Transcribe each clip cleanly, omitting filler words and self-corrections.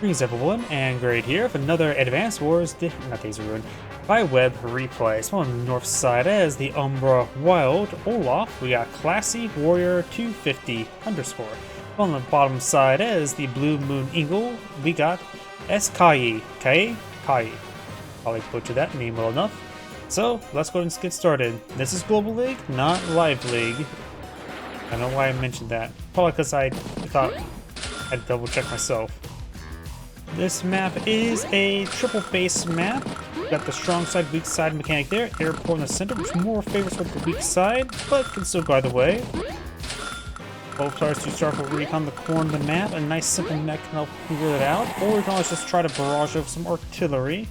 Greetings everyone, and Grade here with another Advanced Wars, not Days of Ruin, by Web replay. So on the north side as the Umbra Wild Olaf, we got Classy-Warrior250 underscore. On the bottom side as the Blue Moon Eagle, we got SKaie. Kai. Probably butchered that name well enough. So let's go and get started. This is Global League, not Live League. I don't know why I mentioned that. Probably because I thought I'd double check myself. This map is a triple base map. Got the strong side, weak side mechanic there. Airport in the center, which more favors with the weak side, but can still go either way. Both players do start with recon the corner of the map. A nice simple mech can help figure that out. Or we can always just try to barrage over some artillery.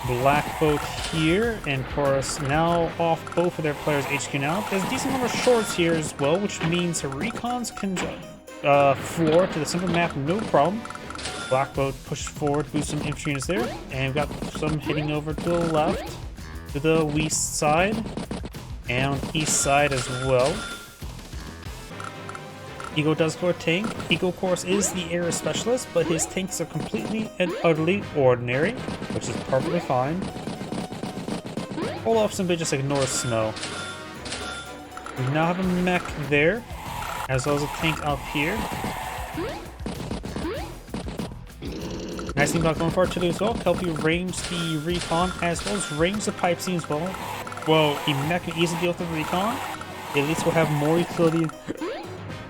Black boat here, and of course now off both of their players' HQ now. There's a decent number of shorts here as well, which means the recons can floor to the center map, no problem. Black boat pushed forward, boost some infantry units there, and we've got some heading over to the left, to the west side, and on the east side as well. Eagle does go a tank. Eagle, of course, is the area specialist, but his tanks are completely and utterly ordinary, which is perfectly fine. Olaf simply just ignores snow. We now have a mech there, as well as a tank up here. Nice thing about going for artillery as well, help you range the recon as well as range the pipe seam as well. Well, the mech can easily deal with the recon. At least we'll have more utility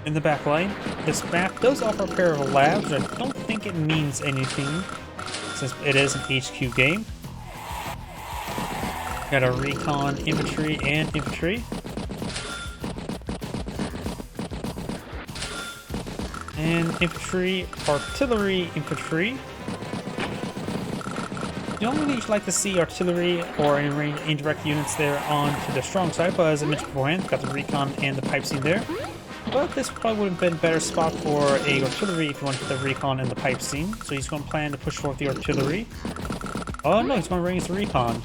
in the back line. This map does offer a pair of labs, but I don't think it means anything since it is an HQ game. Got a recon infantry and infantry. And infantry, artillery, infantry. You don't really like to see artillery or indirect units there onto the strong side, but as I mentioned beforehand, got the recon and the pipe seam there. But this probably would have been a better spot for a artillery if you wanted the recon and the pipe seam. So he's going to plan to push forth the artillery. Oh no, he's going to raise the recon.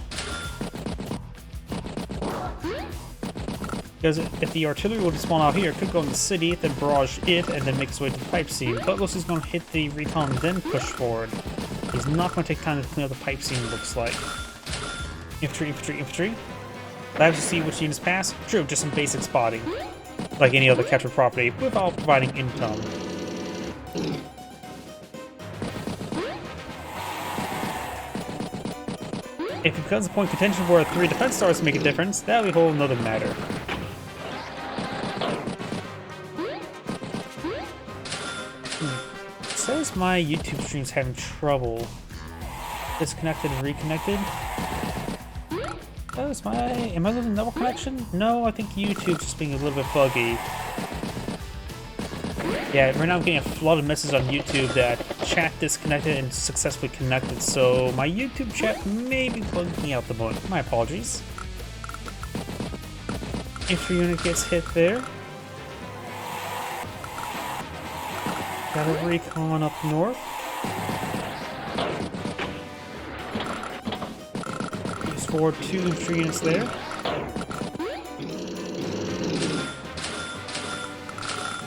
Because if the artillery would spawn out here, it could go in the city, then barrage it, and then make its way to the pipe seam. But looks he's going to hit the recon, then push forward. He's not going to take time to clean up the pipe seam, looks like. Infantry, infantry, infantry. Labs to see which units pass. True, just some basic spotting. Like any other captured property, without providing income. If it becomes a point of contention where 3 defense starts to make a difference, that'll be a whole nother matter. It says my YouTube stream's having trouble. Disconnected and reconnected. Am I losing double connection? No, I think YouTube's just being a little bit buggy. Yeah, right now I'm getting a flood of messages on YouTube that chat disconnected and successfully connected, so my YouTube chat may be bugging me out the moment. My apologies. Infantry unit gets hit there. Got a recon up north. Use forward 2 infantry units there.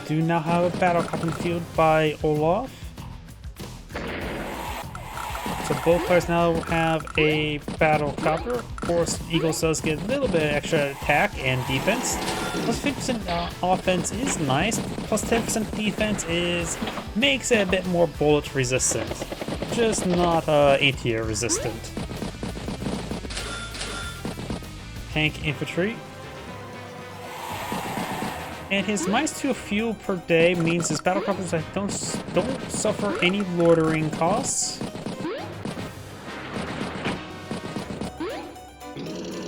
Do now have a battle copter in the field by Olaf. So both players now have a battle copter. Of course, Eagle does get a little bit of extra attack and defense. Plus 50% offense is nice. Plus 10% defense makes it a bit more bullet resistant. Just not ATR resistant. Tank infantry. And his -2 fuel per day means his battle copters don't suffer any loitering costs.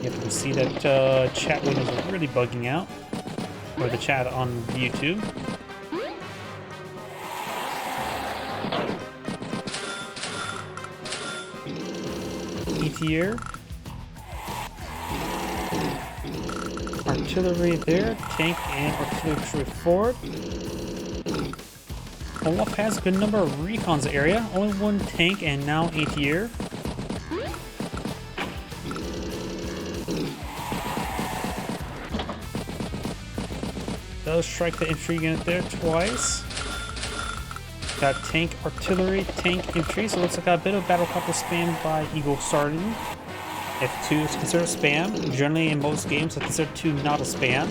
You can see that chat windows are really bugging out, or the chat on YouTube. ETR. Artillery there, tank and artillery forward. Olaf has a good number of recons area, only 1 tank and now ATR. Does strike the infantry unit there twice. Got tank, artillery, tank, infantry. So it looks like a bit of battlecopter spam by Eagle starting. F2 is considered spam. Generally, in most games, I consider 2 not a spam.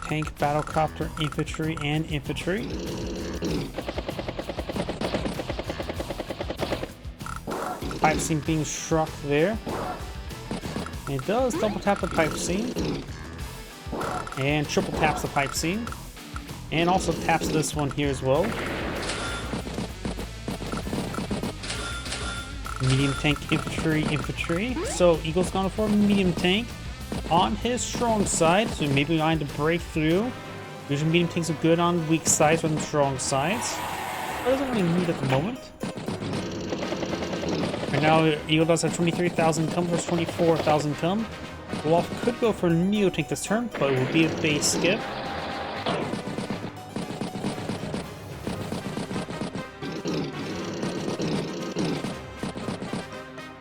Tank, battlecopter, infantry, and infantry. Pipe seam being struck there. It does double tap the pipe seam. And triple taps the pipe seam. And also taps this one here as well. Medium tank, infantry, infantry. So Eagle's gone for a medium tank on his strong side, so maybe trying to break through. Usually medium tanks are good on weak sides rather than strong sides. But doesn't really need at the moment. Right now, Eagle does have 23,000 come versus 24,000 come. Olaf could go for a Neo tank this turn, but it would be a base skip.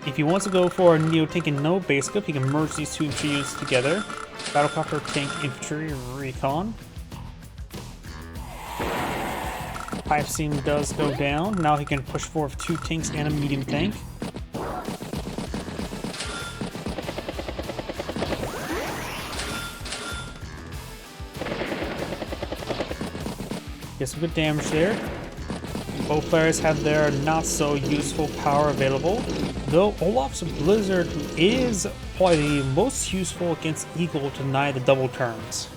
If he wants to go for a Neo tank and no base skip, he can merge these two infantry units together. Battlecopter, tank, infantry, recon. Pipe seam does go down. Now he can push forward 2 tanks and a medium tank. Get some good damage there. Both players have their not so useful power available, though Olaf's Blizzard is probably the most useful against Eagle to deny the double turns.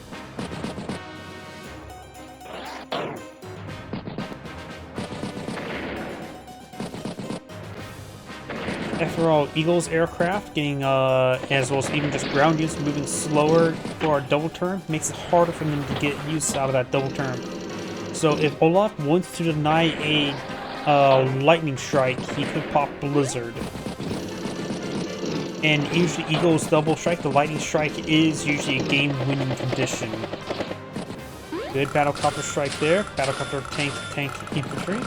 After all, Eagle's aircraft getting, as well as even just ground units moving slower for a double turn, makes it harder for them to get use out of that double turn. So if Olaf wants to deny a lightning strike, he could pop Blizzard. And usually Eagle's double strike, the lightning strike is usually a game-winning condition. Good battlecopter strike there. Battlecopter, tank, tank, infantry.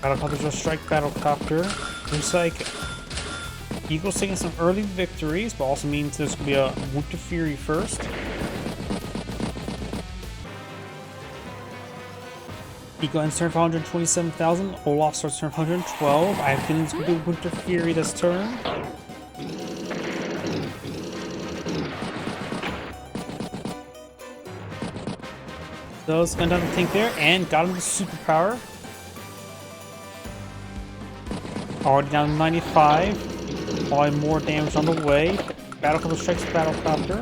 Battlecopter just strike battlecopter. Looks like Eagle's taking some early victories, but also means there's going to be a Winter Fury first. Eagle ends turn for 127,000. Olaf starts turn 112. I have feelings going to be Winter Fury this turn. So it's going down the tank there and got him the superpower. Already down to 95. Probably more damage on the way. Battlecopter strikes battlecopter.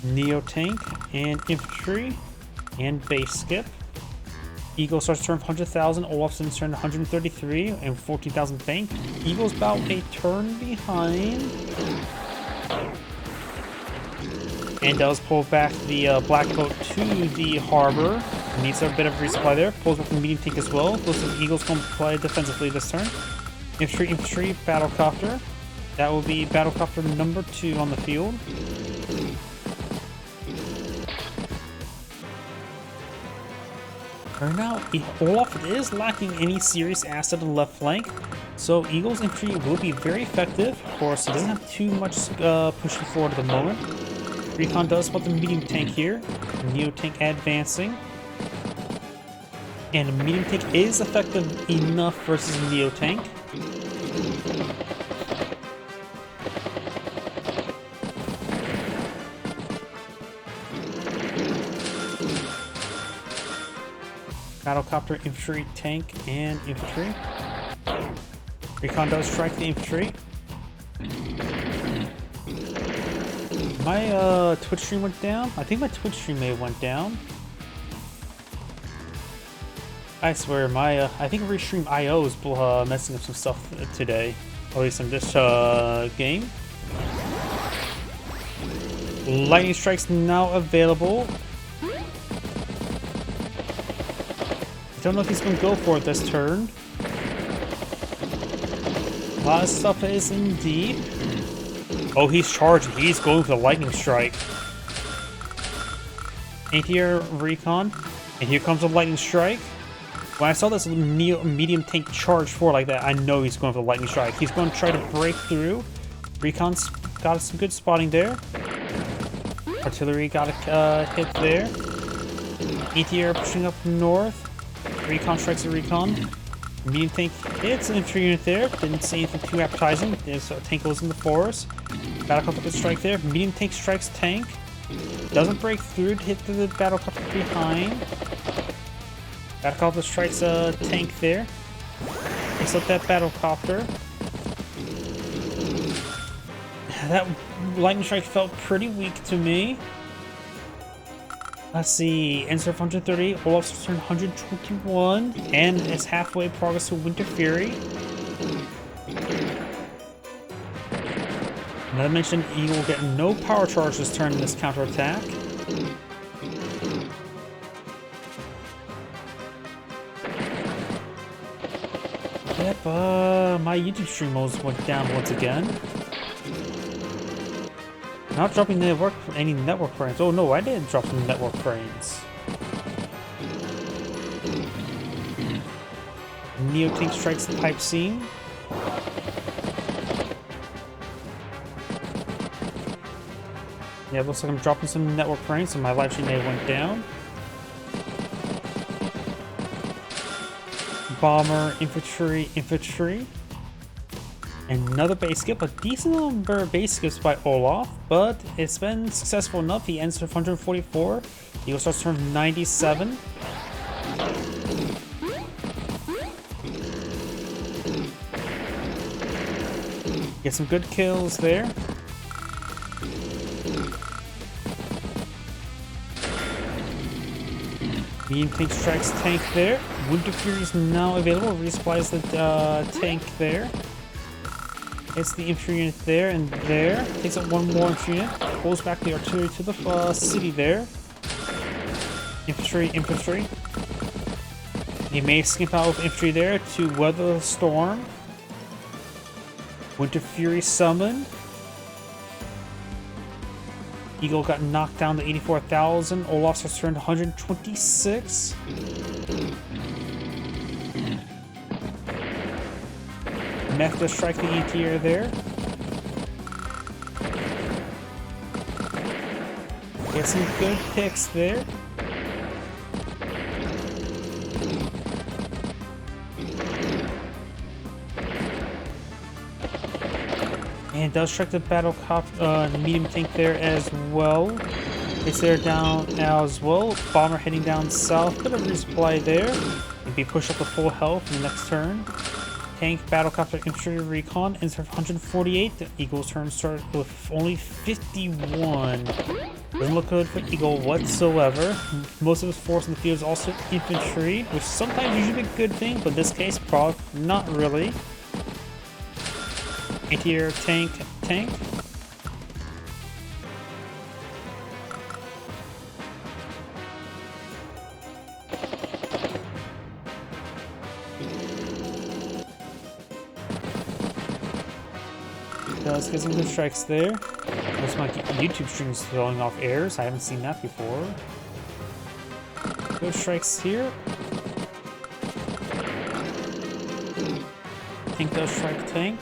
Neo tank and infantry and base skip. Eagle starts turn 100,000. Olafson's turn 133 and 14,000 bank. Eagle's about a turn behind. And does pull back the black boat to the harbor. Needs a bit of resupply there. Pulls back the medium tank as well. Looks like Eagle's going to play defensively this turn. Infantry, battlecopter. That will be battlecopter number 2 on the field. Right now, Olaf is lacking any serious asset on the left flank, so Eagle's infantry will be very effective. Of course, he doesn't have too much pushing forward at the moment. Recon does spot the medium tank here. Neo tank advancing. And the medium tank is effective enough versus Neo tank. Battlecopter, infantry, tank, and infantry. Recon does strike the infantry. My Twitch stream went down. I think my Twitch stream may have went down. I swear, my I think Restream IO is messing up some stuff today, or at least in this game. Lightning Strike's now available. I don't know if he's going to go for it this turn. A lot of stuff is indeed. Oh, he's charging. He's going for the Lightning Strike. Anti-air recon. And here comes a Lightning Strike. When I saw this medium tank charge forward like that, I know he's going for the Lightning Strike. He's going to try to break through. Recon's got some good spotting there. Artillery got a hit there. Anti-air pushing up north. Recon strikes a recon. Medium tank hits an infantry unit there. Didn't see anything too appetizing. There's a tank goes in the forest. Battlecopter gets strike there. Medium tank strikes tank. Doesn't break through to hit the battlecopter behind. Battlecopter strikes a tank there. Picks up that battlecopter. That lightning strike felt pretty weak to me. Let's see, Ensurf 130, Olaf's turn 121, and it's halfway progress to Winter Fury. Another mention, Eagle will get no power charge this turn in this counterattack. Yep, my YouTube stream modes went down once again. Not dropping any network frames. Oh no, I didn't drop some network frames. Neo-Tank strikes the pipe scene. Yeah, it looks like I'm dropping some network frames, so my live stream may went down. Bomber, infantry. Another base skip, a decent number of base skips by Olaf, but it's been successful enough. He ends with 144. Eagle starts turn 97. Get some good kills there. Medium tank strikes tank there. Winter Fury is now available. Resupplies the tank there. It's the infantry unit there and there. Takes out one more infantry unit. Pulls back the artillery to the city there. Infantry. He may skimp out with infantry there to weather the storm. Winter Fury summoned. Eagle got knocked down to 84,000. Olaf has turned 126. Mech to strike the anti-air there. Get some good picks there. And does strike the battle cop, medium tank there as well. It's there down as well. Bomber heading down south. Bit of resupply there. And be pushed up to full health in the next turn. Tank, battlecopter, infantry, recon, ends with 148. The Eagle's turn started with only 51. Doesn't look good for Eagle whatsoever. Most of his force in the field is also infantry, which sometimes usually be a good thing, but in this case, probably not really. Anti-air tank. Does get some good strikes there. Looks like YouTube stream is throwing off airs. I haven't seen that before. Good strikes here. Tank does strike tank.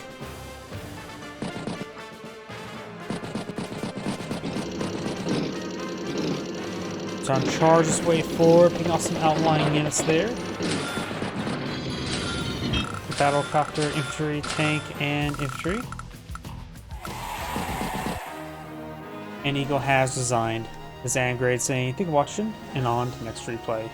John charges his way forward, picking off some outlying units there. Battlecopter, infantry, tank, and infantry. And Eagle has designed. This is grade saying, thank you for watching, and on to the next replay.